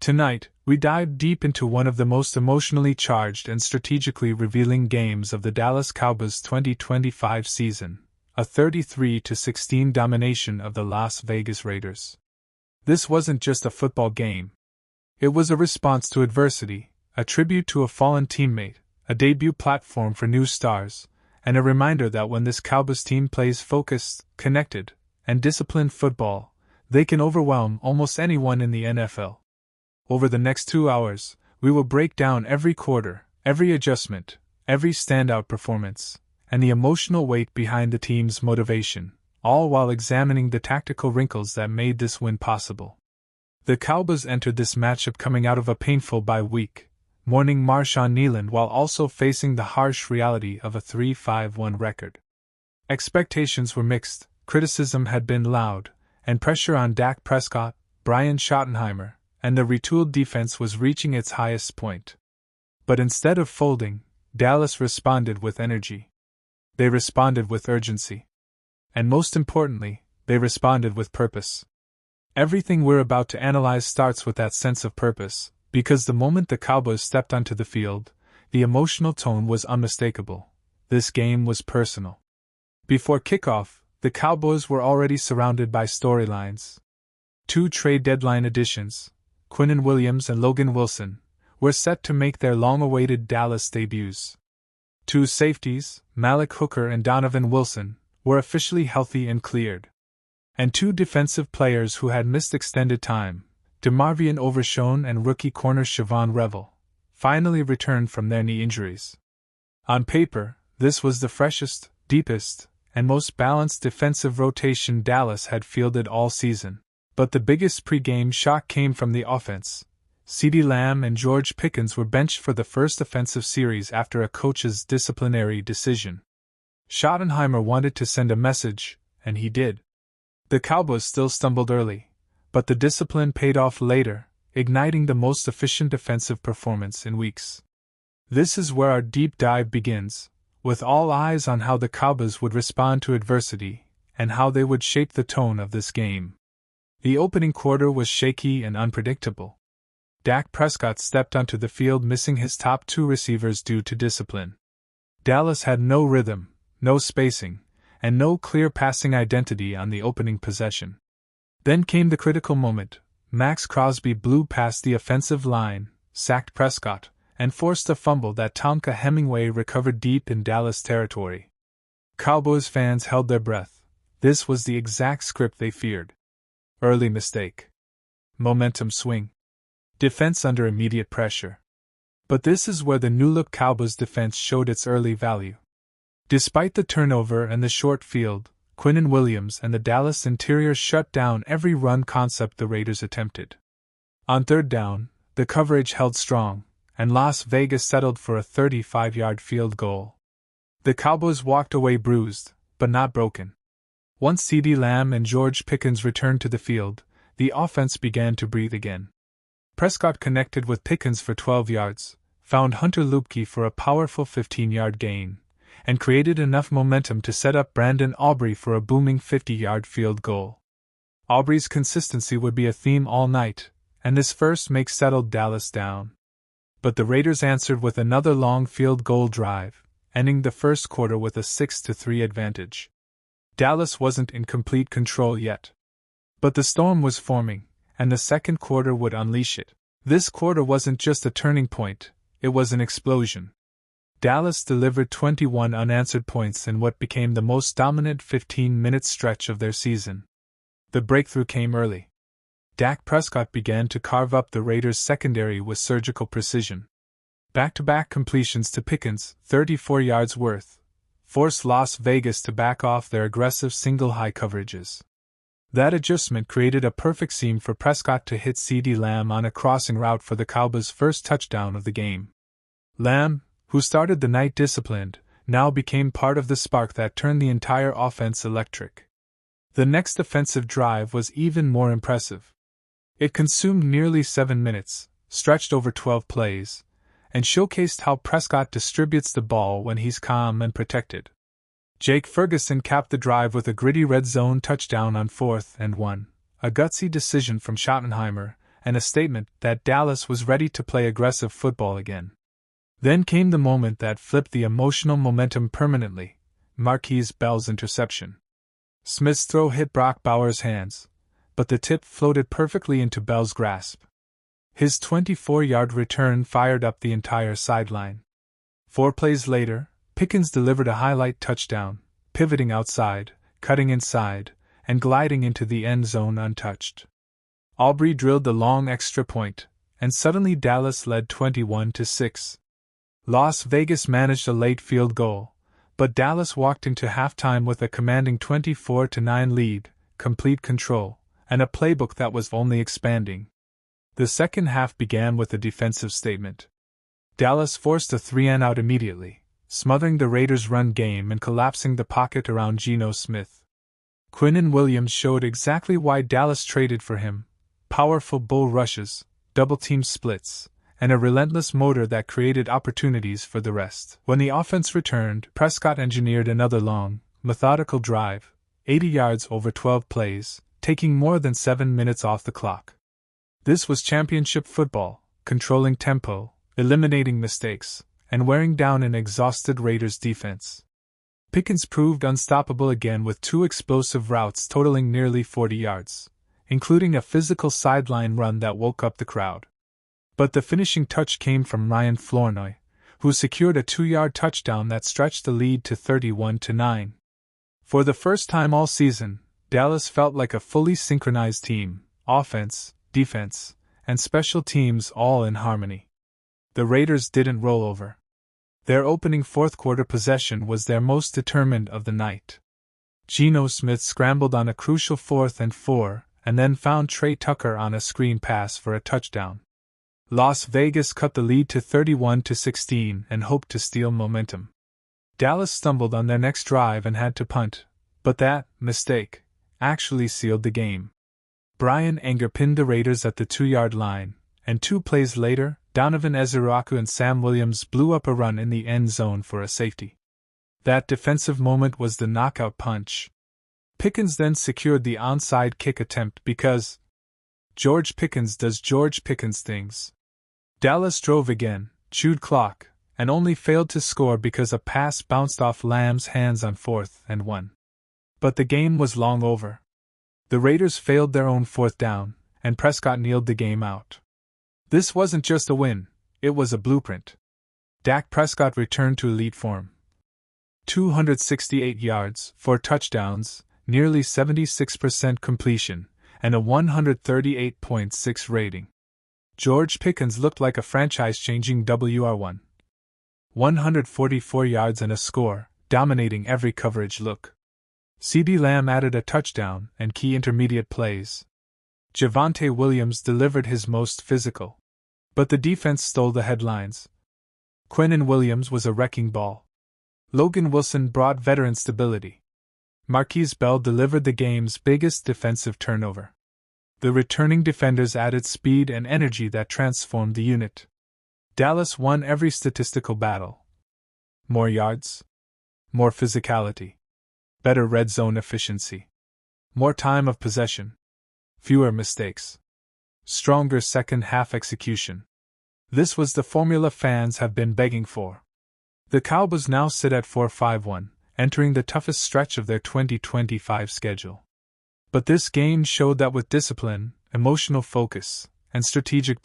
Tonight, we dive deep into one of the most emotionally charged and strategically revealing games of the Dallas Cowboys 2025 season, a 33-16 domination of the Las Vegas Raiders. This wasn't just a football game. It was a response to adversity, a tribute to a fallen teammate, a debut platform for new stars, and a reminder that when this Cowboys team plays focused, connected, and disciplined football, they can overwhelm almost anyone in the NFL. Over the next 2 hours, we will break down every quarter, every adjustment, every standout performance, and the emotional weight behind the team's motivation, all while examining the tactical wrinkles that made this win possible. The Cowboys entered this matchup coming out of a painful bye week, mourning Marshawn Kneyland while also facing the harsh reality of a 3-5-1 record. Expectations were mixed, criticism had been loud, and pressure on Dak Prescott, Brian Schottenheimer, and the retooled defense was reaching its highest point. But instead of folding, Dallas responded with energy. They responded with urgency. And most importantly, they responded with purpose. Everything we're about to analyze starts with that sense of purpose, because the moment the Cowboys stepped onto the field, the emotional tone was unmistakable. This game was personal. Before kickoff, the Cowboys were already surrounded by storylines. 2 trade deadline additions, Quinnen Williams and Logan Wilson, were set to make their long-awaited Dallas debuts. 2 safeties, Malik Hooker and Donovan Wilson, were officially healthy and cleared. And 2 defensive players who had missed extended time, DeMarvion Overshown and rookie corner Siobhan Revel, finally returned from their knee injuries. On paper, this was the freshest, deepest, and most balanced defensive rotation Dallas had fielded all season. But the biggest pre-game shock came from the offense. CeeDee Lamb and George Pickens were benched for the first offensive series after a coach's disciplinary decision. Schottenheimer wanted to send a message, and he did. The Cowboys still stumbled early, but the discipline paid off later, igniting the most efficient defensive performance in weeks. This is where our deep dive begins, with all eyes on how the Cowboys would respond to adversity, and how they would shape the tone of this game. The opening quarter was shaky and unpredictable. Dak Prescott stepped onto the field missing his top 2 receivers due to discipline. Dallas had no rhythm, no spacing, and no clear passing identity on the opening possession. Then came the critical moment. Max Crosby blew past the offensive line, sacked Prescott, and forced a fumble that Tonka Hemingway recovered deep in Dallas territory. Cowboys fans held their breath. This was the exact script they feared. Early mistake. Momentum swing. Defense under immediate pressure. But this is where the new-look Cowboys defense showed its early value. Despite the turnover and the short field, Quinnen Williams and the Dallas interior shut down every run concept the Raiders attempted. On 3rd down, the coverage held strong, and Las Vegas settled for a 35-yard field goal. The Cowboys walked away bruised, but not broken. Once CeeDee Lamb and George Pickens returned to the field, the offense began to breathe again. Prescott connected with Pickens for 12 yards, found Hunter Luepke for a powerful 15-yard gain, and created enough momentum to set up Brandon Aubrey for a booming 50-yard field goal. Aubrey's consistency would be a theme all night, and this first make settled Dallas down. But the Raiders answered with another long field goal drive, ending the first quarter with a 6-3 advantage. Dallas wasn't in complete control yet. But the storm was forming, and the second quarter would unleash it. This quarter wasn't just a turning point, it was an explosion. Dallas delivered 21 unanswered points in what became the most dominant 15-minute stretch of their season. The breakthrough came early. Dak Prescott began to carve up the Raiders' secondary with surgical precision. Back-to-back completions to Pickens, 34 yards worth, forced Las Vegas to back off their aggressive single-high coverages. That adjustment created a perfect seam for Prescott to hit CeeDee Lamb on a crossing route for the Cowboys' first touchdown of the game. Lamb, who started the night disciplined, now became part of the spark that turned the entire offense electric. The next offensive drive was even more impressive. It consumed nearly 7 minutes, stretched over 12 plays, and showcased how Prescott distributes the ball when he's calm and protected. Jake Ferguson capped the drive with a gritty red zone touchdown on 4th and 1, a gutsy decision from Schottenheimer, and a statement that Dallas was ready to play aggressive football again. Then came the moment that flipped the emotional momentum permanently: Marquise Bell's interception. Smith's throw hit Brock Bowers' hands, but the tip floated perfectly into Bell's grasp. His 24-yard return fired up the entire sideline. 4 plays later, Pickens delivered a highlight touchdown, pivoting outside, cutting inside, and gliding into the end zone untouched. Aubrey drilled the long extra point, and suddenly Dallas led 21-6. Las Vegas managed a late field goal, but Dallas walked into halftime with a commanding 24-9 lead, complete control, and a playbook that was only expanding. The second half began with a defensive statement. Dallas forced a 3-and-out immediately, smothering the Raiders' run game and collapsing the pocket around Geno Smith. Quinnen Williams showed exactly why Dallas traded for him: powerful bull rushes, double-team splits, and a relentless motor that created opportunities for the rest. When the offense returned, Prescott engineered another long, methodical drive, 80 yards over 12 plays, taking more than 7 minutes off the clock. This was championship football, controlling tempo, eliminating mistakes, and wearing down an exhausted Raiders defense. Pickens proved unstoppable again with 2 explosive routes totaling nearly 40 yards, including a physical sideline run that woke up the crowd. But the finishing touch came from Ryan Flournoy, who secured a 2-yard touchdown that stretched the lead to 31-9. For the first time all season, Dallas felt like a fully synchronized team: offense, defense, and special teams all in harmony. The Raiders didn't roll over. Their opening fourth-quarter possession was their most determined of the night. Geno Smith scrambled on a crucial 4th and 4, and then found Trey Tucker on a screen pass for a touchdown. Las Vegas cut the lead to 31-16 and hoped to steal momentum. Dallas stumbled on their next drive and had to punt, but that mistake actually sealed the game. Brian Anger pinned the Raiders at the 2-yard line, and 2 plays later, Donovan Eziraku and Sam Williams blew up a run in the end zone for a safety. That defensive moment was the knockout punch. Pickens then secured the onside kick attempt because George Pickens does George Pickens things. Dallas drove again, chewed clock, and only failed to score because a pass bounced off Lamb's hands on 4th and 1. But the game was long over. The Raiders failed their own 4th down, and Prescott kneeled the game out. This wasn't just a win, it was a blueprint. Dak Prescott returned to elite form. 268 yards, 4 touchdowns, nearly 76% completion, and a 138.6 rating. George Pickens looked like a franchise-changing WR1. 144 yards and a score, dominating every coverage look. CeeDee Lamb added a touchdown and key intermediate plays. Javonte Williams delivered his most physical. But the defense stole the headlines. Quinnen Williams was a wrecking ball. Logan Wilson brought veteran stability. Marquise Bell delivered the game's biggest defensive turnover. The returning defenders added speed and energy that transformed the unit. Dallas won every statistical battle. More yards. More physicality. Better red zone efficiency. More time of possession. Fewer mistakes. Stronger second-half execution. This was the formula fans have been begging for. The Cowboys now sit at 4-5-1, entering the toughest stretch of their 2025 schedule. But this game showed that with discipline, emotional focus, and strategic